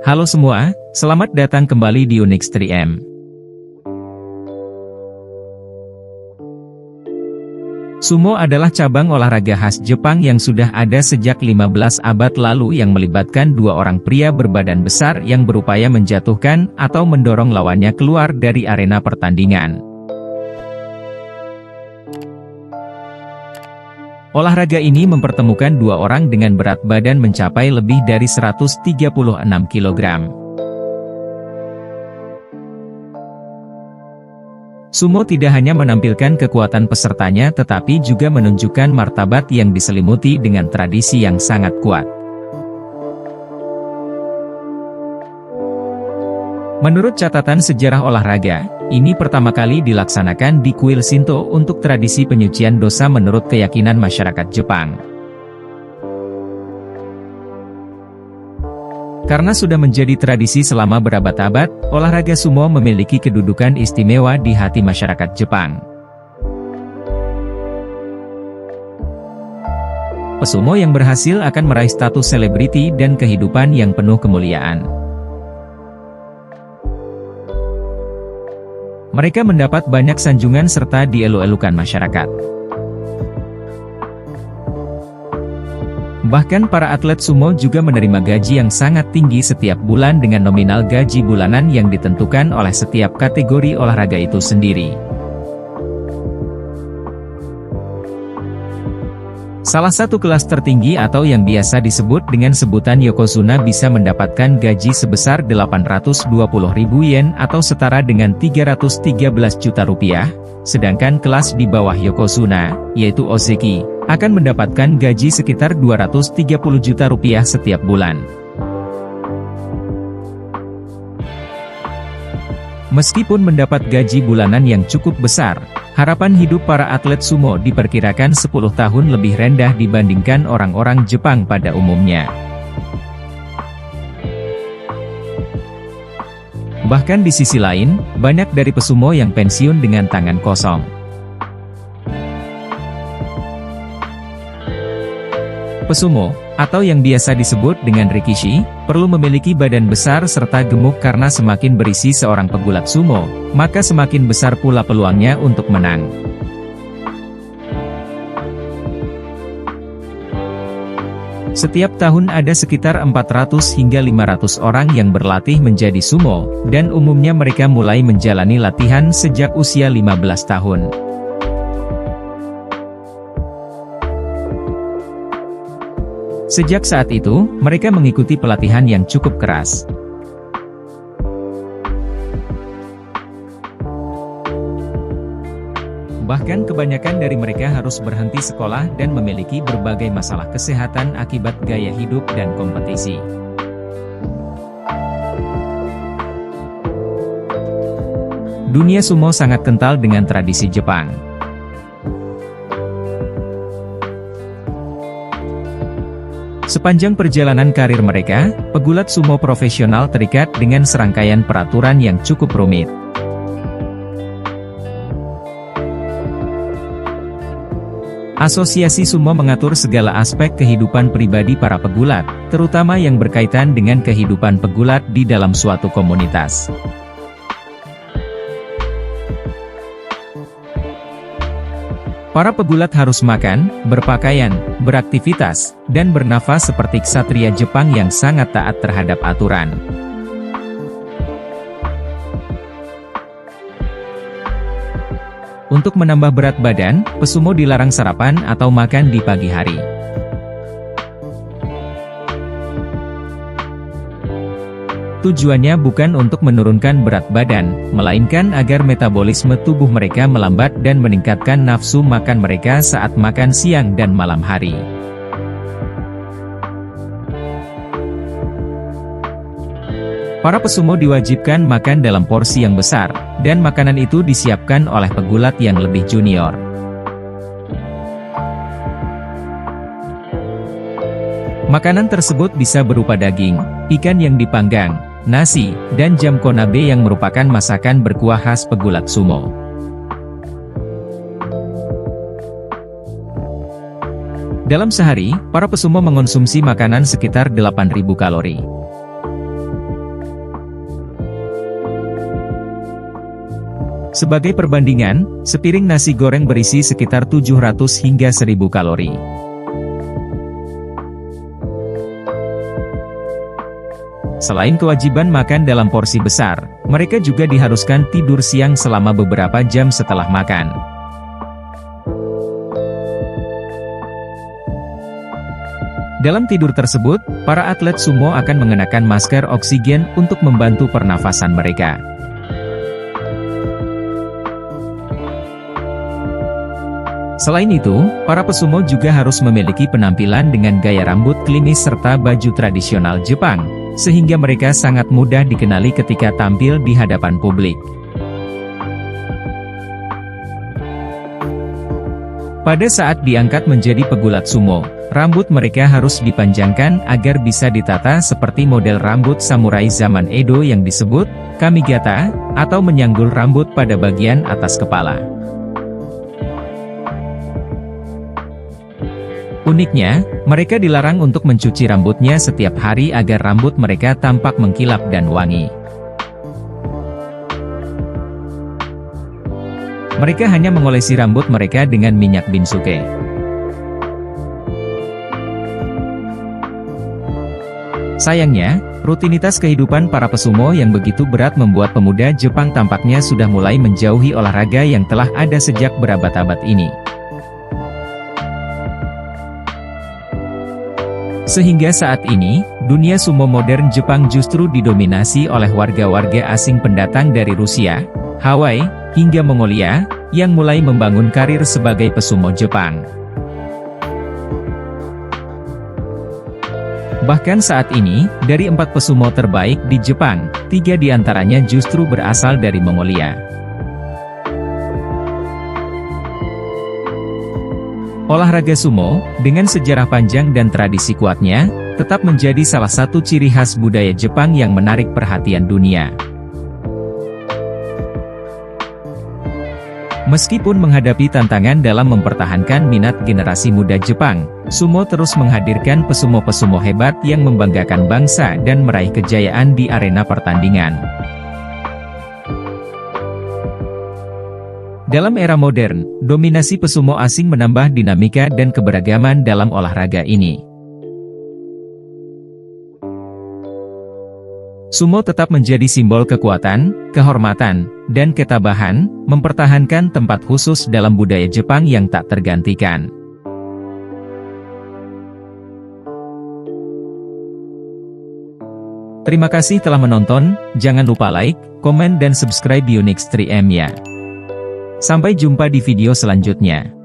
Halo semua, selamat datang kembali di Unix 3M. Sumo adalah cabang olahraga khas Jepang yang sudah ada sejak 15 abad lalu yang melibatkan dua orang pria berbadan besar yang berupaya menjatuhkan atau mendorong lawannya keluar dari arena pertandingan. Olahraga ini mempertemukan dua orang dengan berat badan mencapai lebih dari 136 kg. Sumo tidak hanya menampilkan kekuatan pesertanya tetapi juga menunjukkan martabat yang diselimuti dengan tradisi yang sangat kuat. Menurut catatan sejarah olahraga, ini pertama kali dilaksanakan di kuil Shinto untuk tradisi penyucian dosa menurut keyakinan masyarakat Jepang. Karena sudah menjadi tradisi selama berabad-abad, olahraga sumo memiliki kedudukan istimewa di hati masyarakat Jepang. Pesumo yang berhasil akan meraih status selebriti dan kehidupan yang penuh kemuliaan. Mereka mendapat banyak sanjungan serta dielu-elukan masyarakat. Bahkan para atlet sumo juga menerima gaji yang sangat tinggi setiap bulan dengan nominal gaji bulanan yang ditentukan oleh setiap kategori olahraga itu sendiri. Salah satu kelas tertinggi atau yang biasa disebut dengan sebutan Yokozuna bisa mendapatkan gaji sebesar 820.000 yen atau setara dengan 313 juta rupiah, sedangkan kelas di bawah Yokozuna, yaitu Ozeki, akan mendapatkan gaji sekitar 230 juta rupiah setiap bulan. Meskipun mendapat gaji bulanan yang cukup besar, harapan hidup para atlet sumo diperkirakan 10 tahun lebih rendah dibandingkan orang-orang Jepang pada umumnya. Bahkan di sisi lain, banyak dari pesumo yang pensiun dengan tangan kosong. Pesumo, atau yang biasa disebut dengan rikishi, perlu memiliki badan besar serta gemuk karena semakin berisi seorang pegulat sumo, maka semakin besar pula peluangnya untuk menang. Setiap tahun ada sekitar 400 hingga 500 orang yang berlatih menjadi sumo, dan umumnya mereka mulai menjalani latihan sejak usia 15 tahun. Sejak saat itu, mereka mengikuti pelatihan yang cukup keras. Bahkan kebanyakan dari mereka harus berhenti sekolah dan memiliki berbagai masalah kesehatan akibat gaya hidup dan kompetisi. Dunia sumo sangat kental dengan tradisi Jepang. Sepanjang perjalanan karir mereka, pegulat sumo profesional terikat dengan serangkaian peraturan yang cukup rumit. Asosiasi sumo mengatur segala aspek kehidupan pribadi para pegulat, terutama yang berkaitan dengan kehidupan pegulat di dalam suatu komunitas. Para pegulat harus makan, berpakaian, beraktivitas, dan bernafas seperti ksatria Jepang yang sangat taat terhadap aturan. Untuk menambah berat badan, pesumo dilarang sarapan atau makan di pagi hari. Tujuannya bukan untuk menurunkan berat badan, melainkan agar metabolisme tubuh mereka melambat dan meningkatkan nafsu makan mereka saat makan siang dan malam hari. Para pesumo diwajibkan makan dalam porsi yang besar, dan makanan itu disiapkan oleh pegulat yang lebih junior. Makanan tersebut bisa berupa daging, ikan yang dipanggang, nasi, dan jam konabe yang merupakan masakan berkuah khas pegulat sumo. Dalam sehari, para pesumo mengonsumsi makanan sekitar 8.000 kalori. Sebagai perbandingan, sepiring nasi goreng berisi sekitar 700 hingga 1000 kalori. Selain kewajiban makan dalam porsi besar, mereka juga diharuskan tidur siang selama beberapa jam setelah makan. Dalam tidur tersebut, para atlet sumo akan mengenakan masker oksigen untuk membantu pernafasan mereka. Selain itu, para pesumo juga harus memiliki penampilan dengan gaya rambut klimis serta baju tradisional Jepang, sehingga mereka sangat mudah dikenali ketika tampil di hadapan publik. Pada saat diangkat menjadi pegulat sumo, rambut mereka harus dipanjangkan agar bisa ditata seperti model rambut samurai zaman Edo yang disebut kamigata, atau menyanggul rambut pada bagian atas kepala. Uniknya, mereka dilarang untuk mencuci rambutnya setiap hari agar rambut mereka tampak mengkilap dan wangi. Mereka hanya mengolesi rambut mereka dengan minyak binsuke. Sayangnya, rutinitas kehidupan para pesumo yang begitu berat membuat pemuda Jepang tampaknya sudah mulai menjauhi olahraga yang telah ada sejak berabad-abad ini. Sehingga saat ini, dunia sumo modern Jepang justru didominasi oleh warga-warga asing pendatang dari Rusia, Hawaii, hingga Mongolia, yang mulai membangun karir sebagai pesumo Jepang. Bahkan saat ini, dari 4 pesumo terbaik di Jepang, 3 diantaranya justru berasal dari Mongolia. Olahraga sumo, dengan sejarah panjang dan tradisi kuatnya, tetap menjadi salah satu ciri khas budaya Jepang yang menarik perhatian dunia. Meskipun menghadapi tantangan dalam mempertahankan minat generasi muda Jepang, sumo terus menghadirkan pesumo-pesumo hebat yang membanggakan bangsa dan meraih kejayaan di arena pertandingan. Dalam era modern, dominasi pesumo asing menambah dinamika dan keberagaman dalam olahraga ini. Sumo tetap menjadi simbol kekuatan, kehormatan, dan ketabahan, mempertahankan tempat khusus dalam budaya Jepang yang tak tergantikan. Terima kasih telah menonton, jangan lupa like, komen dan subscribe Unix 3M ya. Sampai jumpa di video selanjutnya.